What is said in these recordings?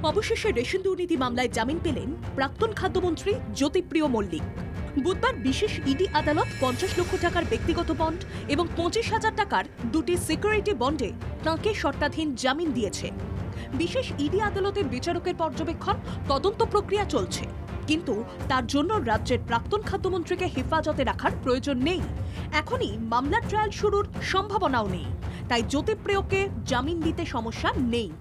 অবশেষে রেশন দুর্নীতি মামলায় জামিন পেলেন প্রাক্তন খাদ্যমন্ত্রী জ্যোতিপ্রিয় মল্লিক। বুধবার বিশেষ ইডি আদালত 50 লক্ষ টাকার ব্যক্তিগত বন্ড এবং 25,000 টাকার দুটি সিকিউরিটি বন্ডে তাঁকে শর্তাধীন জামিন দিয়েছে। বিশেষ ইডি আদালতের বিচারকের পর্যবেক্ষণ তদন্ত প্রক্রিয়া চলছে, কিন্তু তার জন্য রাজ্যের প্রাক্তন খাদ্যমন্ত্রীকে হেফাজতে রাখার প্রয়োজন নেই। এখনই মামলার ট্রায়াল শুরুর সম্ভাবনাও নেই, তাই জ্যোতিপ্রিয়কে জামিন দিতে সমস্যা নেই।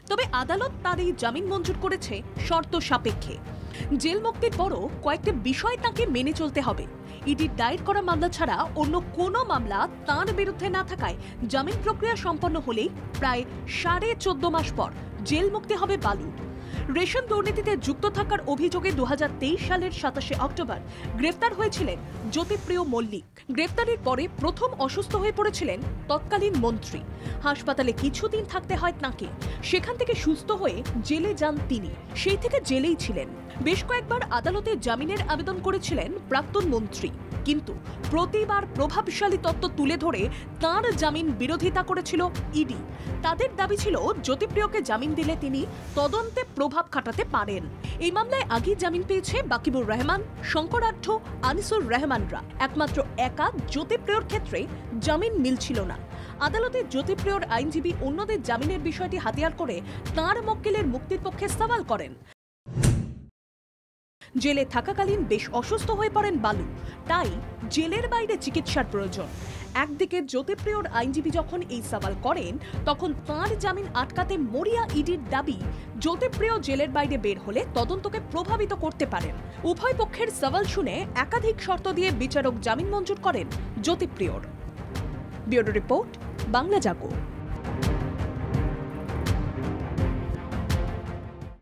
তবে আদালত তার এই জামিন মঞ্জুর করেছে শর্ত সাপেক্ষে। জেল মুক্তির পরও কয়েকটি বিষয় তাকে মেনে চলতে হবে। ইডির দায়ের করা মামলা ছাড়া অন্য কোনো মামলা তাঁর বিরুদ্ধে না থাকায় জামিন প্রক্রিয়া সম্পন্ন হলেই প্রায় 14.5 মাস পর জেল মুক্তি হবে বালুর। রেশন দুর্নীতিতে যুক্ত থাকার অভিযোগে 2023 সালের 27 অক্টোবর গ্রেফতার হয়েছিলেন জ্যোতিপ্রিয় মল্লিক। গ্রেফতারের পরে প্রথম অসুস্থ হয়ে পড়েছিলেন তৎকালীন মন্ত্রী। হাসপাতালে কিছুদিন থাকতে হয় তাঁকে। সেখান থেকে সুস্থ হয়ে জেলে যান তিনি। সেই থেকে জেলেই ছিলেন। বেশ কয়েকবার আদালতে জামিনের আবেদন করেছিলেন প্রাক্তন মন্ত্রী, কিন্তু প্রতিবার প্রভাবশালী তথ্য তুলে ধরে তাঁর জামিন বিরোধিতা করেছিল ইডি। তাদের দাবি ছিল জ্যোতিপ্রিয়কে জামিন দিলে তিনি তদন্তে প্রভাব খাটাতে পারেন। এই মামলায় আগেই জামিন পেয়েছে বাকিবুর রহমান, শঙ্করাঢ্য, আনিসুর রহমানরা। একমাত্র একা জ্যোতিপ্রিয়র ক্ষেত্রে জামিন মিলছিল না। আদালতে জ্যোতিপ্রিয়র আইনজীবী অন্যদের জামিনের বিষয়টি হাতিয়ার করে তাঁর মক্কেলের মুক্তির পক্ষে সওয়াল করেন। জেলে থাকাকালীন বেশ অসুস্থ হয়ে পড়েন বালু, তাই জেলের বাইরে চিকিৎসার প্রয়োজন। একদিকে জ্যোতিপ্রিয়র আইনজীবী যখন এই সওয়াল করেন, তখন তাঁর জামিন আটকাতে মরিয়া ইডির দাবি জ্যোতিপ্রিয় জেলের বাইরে বের হলে তদন্তকে প্রভাবিত করতে পারেন। উভয় পক্ষের সওয়াল শুনে একাধিক শর্ত দিয়ে বিচারক জামিন মঞ্জুর করেন জ্যোতিপ্রিয়র। ব্যুরো রিপোর্ট, বাংলা জাগো।